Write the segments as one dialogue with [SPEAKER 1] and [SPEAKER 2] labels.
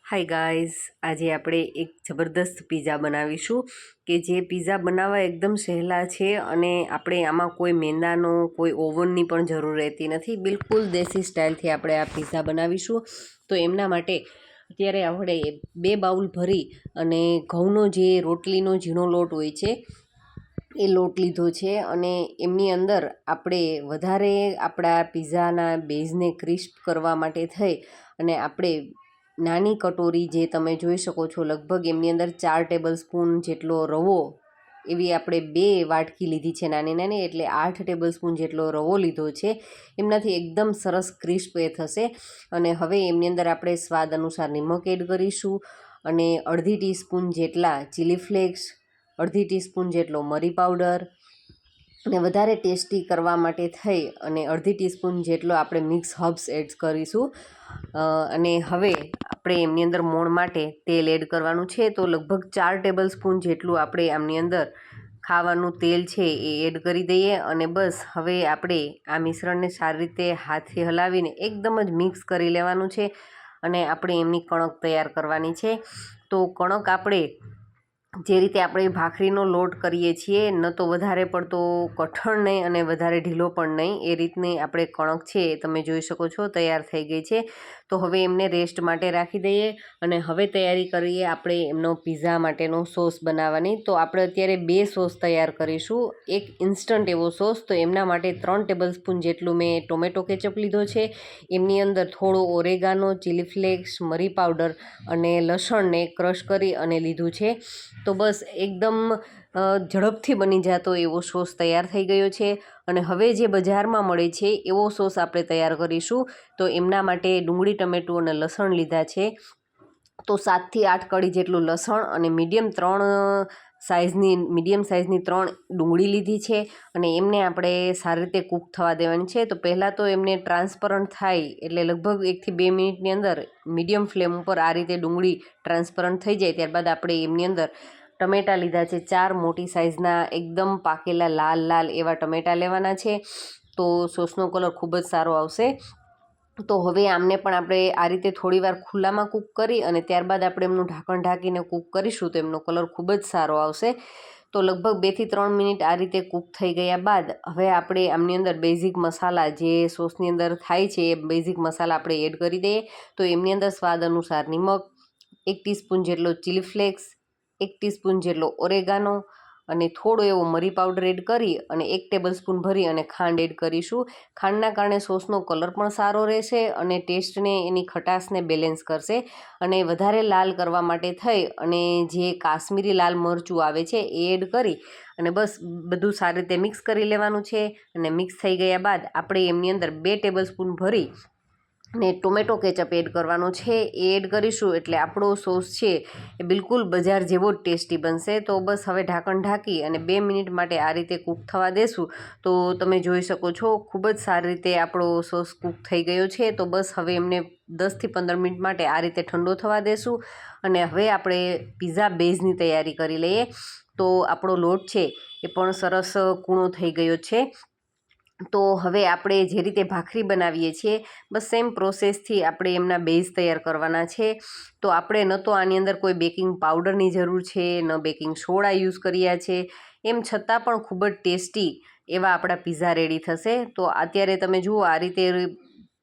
[SPEAKER 1] Hi guys, આજે આપણે એક જબરદસ્ત પિઝા બનાવીશું કે જે પિઝા બનાવવા એકદમ સહેલા છે અને આપણે આમાં કોઈ મેંદાનો કોઈ ઓવનની પણ જરૂર રહેતી નથી. બિલકુલ દેશી સ્ટાઇલથી આપણે આ પિઝા બનાવીશું. તો એમના માટે અત્યારે આપણે 2 બાઉલ ભરી અને ઘઉંનો જે રોટલીનો ઝીણો લોટ હોય છે એ લોટ લીધો છે અને એમની અંદર આપણે વધારે આપણા પિઝાના બેઝને ક્રિસ્પ કરવા માટે થઈ અને આપણે નાની કટોરી જે તમે જોઈ શકો છો લગભગ એમની અંદર 4 ટેબલ સ્પૂન જેટલો રવો એવી આપણે 2 વાટકી લીધી છે નાની નાની, એટલે 8 ટેબલ સ્પૂન જેટલો રવો લીધો છે. એમનાથી એકદમ સરસ ક્રિસ્પ એ થશે. અને હવે એમની અંદર આપણે સ્વાદ અનુસાર નિમક એડ કરીશું અને અડધી ટીસ્પૂન જેટલા ચીલી ફ્લેક્સ, અડધી ટીસ્પૂન જેટલો મરી પાવડર અને વધારે ટેસ્ટી કરવા માટે થઈ અને અડધી ટીસ્પૂન જેટલો આપણે મિક્સ હર્બ્સ એડ કરીશું. અને હવે આપણે એમની અંદર મોણ માટે તેલ એડ કરવાનું છે. તો લગભગ 4 ટેબલ સ્પૂન જેટલું આપણે આમની અંદર ખાવાનું તેલ છે એ એડ કરી દઈએ અને બસ હવે આપણે આ મિશ્રણને સારી રીતે હાથથી હલાવીને એકદમ જ મિક્સ કરી લેવાનું છે અને આપણે એમની કણક તૈયાર કરવાની છે. તો કણક આપણે જે રીતે આપણે ભાખરીનો લોટ કરીએ છીએ, ન તો વધારે પડતો કઠણ નહીં અને વધારે ઢીલો પણ નહીં, એ રીતની આપણે કણક છે એ તમે જોઈ શકો છો તૈયાર થઈ ગઈ છે. તો હવે એમને રેસ્ટ માટે રાખી દઈએ અને હવે તૈયારી કરીએ આપણે એમનો પિઝા માટેનો સોસ બનાવવાની. તો આપણે અત્યારે 2 સોસ તૈયાર કરીશું. એક ઇન્સ્ટન્ટ એવો સોસ, તો એમના માટે 3 ટેબલ સ્પૂન જેટલું મેં ટોમેટો કેચઅપ લીધો છે. એમની અંદર થોડો ઓરેગાનો, ચીલી ફ્લેક્સ, મરી પાવડર અને લસણને ક્રશ કરી અને લીધું છે. તો બસ એકદમ ઝડપથી બની જતો એવો સોસ તૈયાર થઈ ગયો છે. અને હવે જે બજારમાં મળે છે એવો સોસ આપણે તૈયાર કરીશું. તો એમના માટે ડુંગળી, ટમેટું અને લસણ લીધા છે. તો 7 થી 8 કળી જેટલું લસણ અને મીડિયમ સાઇઝની 3 ડુંગળી લીધી છે અને એમને આપણે સારી રીતે કૂક થવા દેવાની છે. તો પહેલાં તો એમને ટ્રાન્સપરન્ટ થાય એટલે લગભગ 1 થી 2 મિનિટની અંદર મીડિયમ ફ્લેમ ઉપર આ રીતે ડુંગળી ટ્રાન્સપરન્ટ થઈ જાય ત્યારબાદ આપણે એમની અંદર ટમેટાં લીધા છે. 4 મોટી સાઇઝના એકદમ પાકેલા લાલ લાલ એવા ટમેટાં લેવાના છે. તો સોસનો કલર ખૂબ જ સારો આવશે. તો હવે આમને પણ આપણે આ રીતે થોડીવાર ખુલ્લામાં કૂક કરી અને ત્યારબાદ આપણે એમનું ઢાંકણ ઢાંકીને કૂક કરીશું તો એમનો કલર ખૂબ જ સારો આવશે. તો લગભગ 2 થી 3 મિનિટ આ રીતે કૂક થઈ ગયા બાદ હવે આપણે આમની અંદર બેઝિક મસાલા જે સોસની અંદર થાય છે એ બેઝિક મસાલા આપણે એડ કરી દઈએ. તો એમની અંદર સ્વાદ અનુસાર નિમક, 1 ટીસ્પૂન જેટલો ચીલી ફ્લેક્સ, 1 ટીસ્પૂન જેટલો ઓરેગાનો અને થોડો એવો મરી પાવડર એડ કરી અને 1 ટેબલ સ્પૂન ભરી અને ખાંડ એડ કરીશું. ખાંડના કારણે સોસનો કલર પણ સારો રહેશે અને ટેસ્ટને, એની ખટાશને બેલેન્સ કરશે. અને વધારે લાલ કરવા માટે થઈ અને જે કાશ્મીરી લાલ મરચું આવે છે એ એડ કરી અને બસ બધું સારી રીતે મિક્સ કરી લેવાનું છે. અને મિક્સ થઈ ગયા બાદ આપણે એમની અંદર 2 ટેબલ સ્પૂન ભરી ને ટોમેટો કેચઅપ એડ કરવાનો છે. એ એડ કરીશું એટલે આપણો સોસ છે એ બિલકુલ બજાર જેવો જ ટેસ્ટી બનશે. તો બસ હવે ઢાંકણ ઢાંકી અને 2 મિનિટ માટે આ રીતે કૂક થવા દેશું. તો તમે જોઈ શકો છો ખૂબ જ સારી રીતે આપણો સોસ કૂક થઈ ગયો છે. તો બસ હવે એમને 10 થી 15 મિનિટ માટે આ રીતે ઠંડો થવા દેશું અને હવે આપણે પિઝા બેઝની તૈયારી કરી લઈએ. તો આપણો લોટ છે એ પણ સરસ કૂણો થઈ ગયો છે. તો હવે આપણે જે રીતે ભાખરી બનાવીએ છીએ બસ સેમ પ્રોસેસથી આપણે એમના બેઝ તૈયાર કરવાના છે. તો આપણે ન તો આની અંદર કોઈ બેકિંગ પાવડરની જરૂર છે, ન બેકિંગ સોડા યુઝ કર્યા છે, એમ છતાં પણ ખૂબ જ ટેસ્ટી એવા આપણા પિઝા રેડી થશે. તો અત્યારે તમે જુઓ આ રીતે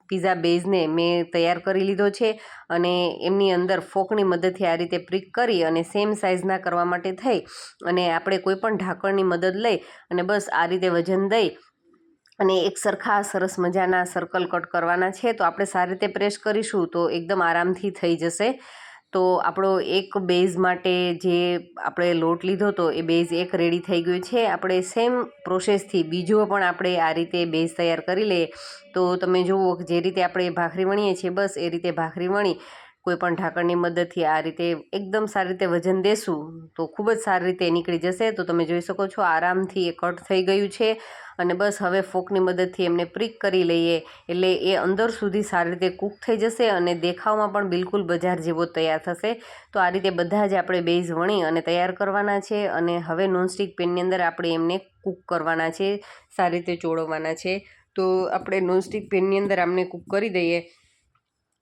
[SPEAKER 1] પિઝા બેઝને મેં તૈયાર કરી લીધો છે અને એમની અંદર ફોકની મદદથી આ રીતે પ્રિક કરી અને સેમ સાઇઝના કરવા માટે થઈ અને આપણે કોઈ પણ ઢાંકણની મદદ લઈ અને બસ આ રીતે વજન દઈ અને એક સરખા સરસ મજાના સર્કલ કટ કરવાના છે. તો આપણે સારી રીતે પ્રેસ કરીશું તો એકદમ આરામથી થઈ જશે. તો આપણો એક બેઝ માટે જે આપણે લોટ લીધો હતો એ બેઝ એક રેડી થઈ ગયું છે. આપણે સેમ પ્રોસેસથી બીજો પણ આપણે આ રીતે બેઝ તૈયાર કરી લઈએ. તો તમે જુઓ જે રીતે આપણે ભાખરી વણીએ છીએ બસ એ રીતે ભાખરી વણી કોઈ પણ ઢાંકણની મદદથી આ રીતે એકદમ સારી રીતે વજન દેશું તો ખૂબ જ સારી રીતે નીકળી જશે. તો તમે જોઈ શકો છો આરામથી એ કટ થઈ ગયું છે અને બસ હવે ફોકની મદદથી એમને પ્રિક કરી લઈએ એટલે એ અંદર સુધી સારી રીતે કૂક થઈ જશે અને દેખાવમાં પણ બિલકુલ બજાર જેવો તૈયાર થશે. તો આ રીતે બધા જ આપણે બેઝ વણી અને તૈયાર કરવાના છે અને હવે નોનસ્ટિક પેનની અંદર આપણે એમને કૂક કરવાના છે, સારી રીતે ચોળવવાના છે. તો આપણે નોનસ્ટિક પેનની અંદર આમને કૂક કરી દઈએ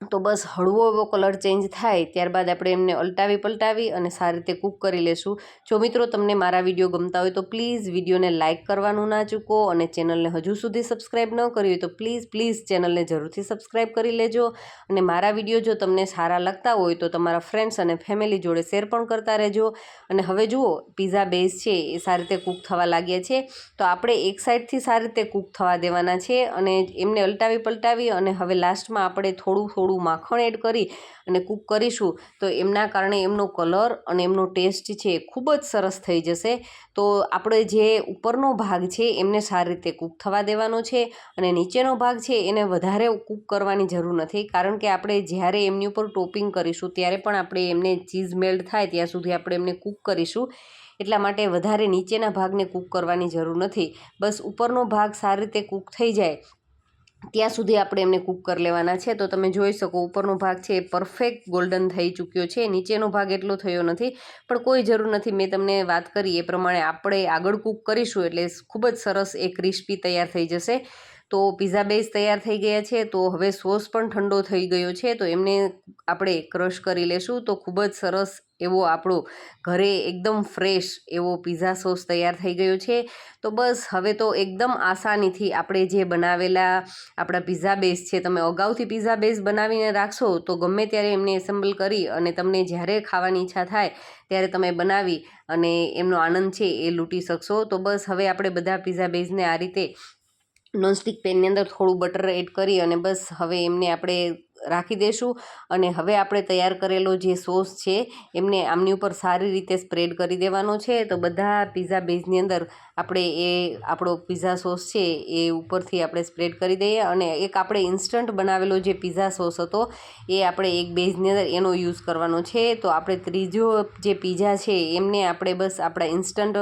[SPEAKER 1] તો બસ હળવો એવો કલર ચેન્જ થાય ત્યારબાદ આપણે એમને પલટાવી અને સારી રીતે કૂક કરી લેશું. જો મિત્રો તમને મારા વિડીયો ગમતા હોય તો પ્લીઝ વિડીયોને લાઇક કરવાનું ના ચૂકો અને ચેનલને હજુ સુધી સબસ્ક્રાઈબ ન કરી હોય તો પ્લીઝ ચેનલને જરૂરથી સબસ્ક્રાઈબ કરી લેજો. અને મારા વિડીયો જો તમને સારા લાગતા હોય તો તમારા ફ્રેન્ડ્સ અને ફેમિલી જોડે શેર પણ કરતા રહેજો. અને હવે જુઓ પીઝા બેઝ છે એ સારી રીતે કૂક થવા લાગ્યા છે. તો આપણે એક સાઈડથી સારી રીતે કૂક થવા દેવાના છે અને એમને પલટાવી અને હવે લાસ્ટમાં આપણે થોડું માખણ એડ કરી અને કૂક કરીશું. તો એમના કારણે એમનો કલર અને એમનો ટેસ્ટ છે એ ખૂબ જ સરસ થઈ જશે. તો આપણે જે ઉપરનો ભાગ છે એમને સારી રીતે કૂક થવા દેવાનો છે અને નીચેનો ભાગ છે એને વધારે કૂક કરવાની જરૂર નથી, કારણ કે આપણે જ્યારે એમની ઉપર ટોપિંગ કરીશું ત્યારે પણ આપણે એમને ચીઝ મેલ્ટ થાય ત્યાં સુધી આપણે એમને કૂક કરીશું. એટલા માટે વધારે નીચેના ભાગને કૂક કરવાની જરૂર નથી. બસ ઉપરનો ભાગ સારી રીતે કૂક થઈ જાય ત્યાં સુધી આપણે એમને કૂક કરી લેવાના છે. તો તમે જોઈ શકો ઉપરનો ભાગ છે એ પરફેક્ટ ગોલ્ડન થઈ ચૂક્યો છે, નીચેનો ભાગ એટલો થયો નથી, પણ કોઈ જરૂર નથી. મેં તમને વાત કરી એ પ્રમાણે આપણે આગળ કૂક કરીશું એટલે ખૂબ જ સરસ એ ક્રિસ્પી તૈયાર થઈ જશે. તો પીઝા બેઝ તૈયાર થઈ ગયા છે. તો હવે સોસ પણ ઠંડો થઈ ગયો છે, તો એમને આપણે ક્રશ કરી લેશું. તો ખૂબ જ સરસ એવો આપણો ઘરે એકદમ ફ્રેશ એવો પીઝા સોસ તૈયાર થઈ ગયો છે. તો બસ હવે તો એકદમ આસાનીથી આપણે જે બનાવેલા આપણા પીઝા બેઝ છે, તમે અગાઉથી પીઝા બેઝ બનાવીને રાખશો તો ગમે ત્યારે એમને એસેમ્બલ કરી અને તમને જ્યારે ખાવાની ઈચ્છા થાય ત્યારે તમે બનાવી અને એમનો આનંદ છે એ લૂંટી શકશો. તો બસ હવે આપણે બધા પીઝા બેઝને આ રીતે નોનસ્ટિક પેનની અંદર થોડું બટર એડ કરી અને બસ હવે એમને આપણે રાખી દઈશું. અને હવે આપણે તૈયાર કરેલો જે સોસ છે એમને આમની ઉપર સારી રીતે સ્પ્રેડ કરી દેવાનો છે. તો બધા પીઝા બેઝની અંદર આપણે એ આપણો પીઝા સોસ છે એ ઉપરથી આપણે સ્પ્રેડ કરી દઈએ. અને એક આપણે ઇન્સ્ટન્ટ બનાવેલો જે પીઝા સોસ હતો એ આપણે એક બેઝની અંદર એનો યુઝ કરવાનો છે. તો આપણે ત્રીજો જે પીઝા છે એમને આપણે બસ આપણા ઇન્સ્ટન્ટ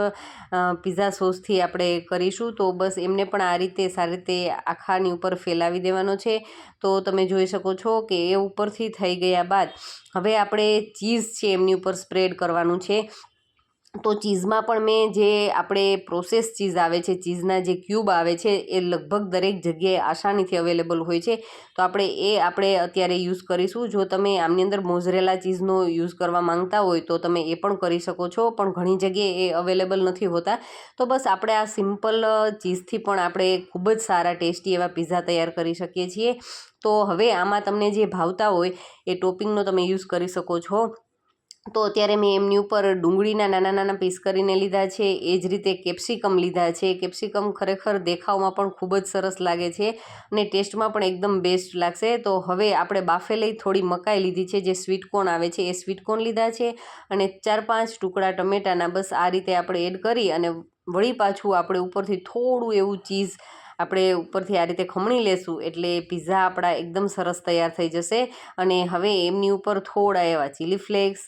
[SPEAKER 1] પીઝા સોસથી આપણે કરીશું. તો બસ એમને પણ આ રીતે સારી રીતે આખાની ઉપર ફેલાવી દેવાનો છે. તો તમે જોઈ શકો છો કે એ ઉપરથી થઈ ગયા બાદ હવે આપણે ચીઝ છે એમની ઉપર સ્પ્રેડ કરવાનું છે. તો ચીઝમાં પણ મેં જે આપણે પ્રોસેસ ચીઝ આવે છે, ચીઝના જે ક્યુબ આવે છે એ લગભગ દરેક જગ્યાએ આસાનીથી અવેલેબલ હોય છે. તો આપણે અત્યારે યુઝ કરીશું. જો તમે આમની અંદર મોઝરેલા ચીઝનો યુઝ કરવા માંગતા હોય તો તમે એ પણ કરી શકો છો, પણ ઘણી જગ્યાએ એ અવેલેબલ નથી હોતા. તો બસ આપણે આ સિમ્પલ ચીઝથી પણ આપણે ખૂબ જ સારા ટેસ્ટી એવા પીઝા તૈયાર કરી શકીએ છીએ. તો હવે આમાં તમને જે ભાવતા હોય એ ટોપિંગનો તમે યુઝ કરી શકો છો. તો અત્યારે મેં એમની ઉપર ડુંગળીના નાના પીસ કરીને લીધા છે, એ જ રીતે કેપ્સિકમ લીધા છે. કેપ્સિકમ ખરેખર દેખાવમાં પણ ખૂબ જ સરસ લાગે છે અને ટેસ્ટમાં પણ એકદમ બેસ્ટ લાગશે. તો હવે આપણે બાફેલી થોડી મકાઈ લીધી છે, જે સ્વીટકોર્ન આવે છે એ સ્વીટકોર્ન લીધા છે અને 4-5 ટુકડા ટમેટાના બસ આ રીતે આપણે એડ કરી અને વળી પાછું આપણે ઉપરથી થોડું એવું ચીઝ આપણે ઉપરથી આ રીતે ખમણી લેશું એટલે પીઝા આપણા એકદમ સરસ તૈયાર થઈ જશે. અને હવે એમની ઉપર થોડા એવા ચીલી ફ્લેક્સ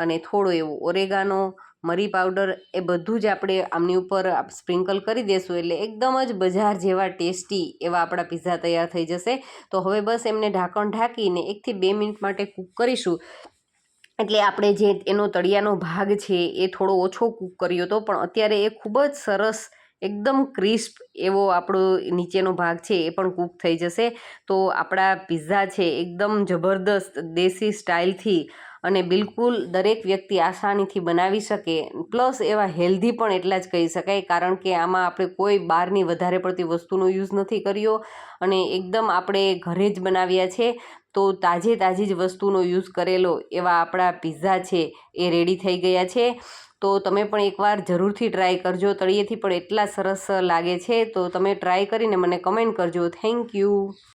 [SPEAKER 1] અને થોડો એવો ઓરેગાનો, મરી પાવડર એ બધું જ આપણે આમની ઉપર સ્પ્રિંકલ કરી દેશું એટલે એકદમ જ બજાર જેવા ટેસ્ટી એવા આપણા પીઝા તૈયાર થઈ જશે. તો હવે બસ એમને ઢાંકણ ઢાંકીને 1 થી 2 મિનિટ માટે કૂક કરીશું. એટલે આપણે જે એનો તળિયાનો ભાગ છે એ થોડો ઓછો કૂક કર્યો હતો, પણ અત્યારે એ ખૂબ જ સરસ એકદમ ક્રિસ્પ એવો આપણો નીચેનો ભાગ છે એ પણ કૂક થઈ જશે. તો આપણા પીઝા છે એકદમ જબરદસ્ત દેશી સ્ટાઇલથી અને બિલકુલ દરેક વ્યક્તિ આસાનીથી બનાવી શકે, પ્લસ એવા હેલ્ધી પણ એટલા જ કહી શકાય, કારણ કે આમાં આપણે કોઈ બહારની વધારે પડતી વસ્તુનો યુઝ નથી કર્યો અને એકદમ આપણે ઘરે જ બનાવ્યા છે. તો તાજી જ વસ્તુનો યુઝ કરેલો એવા આપણા પીઝા છે એ રેડી થઈ ગયા છે. તો તમે પણ એકવાર જરૂરથી ટ્રાય કરજો. તળિયેથી પણ એટલા સરસ લાગે છે. તો તમે ટ્રાય કરીને મને કમેન્ટ કરજો. Thank you.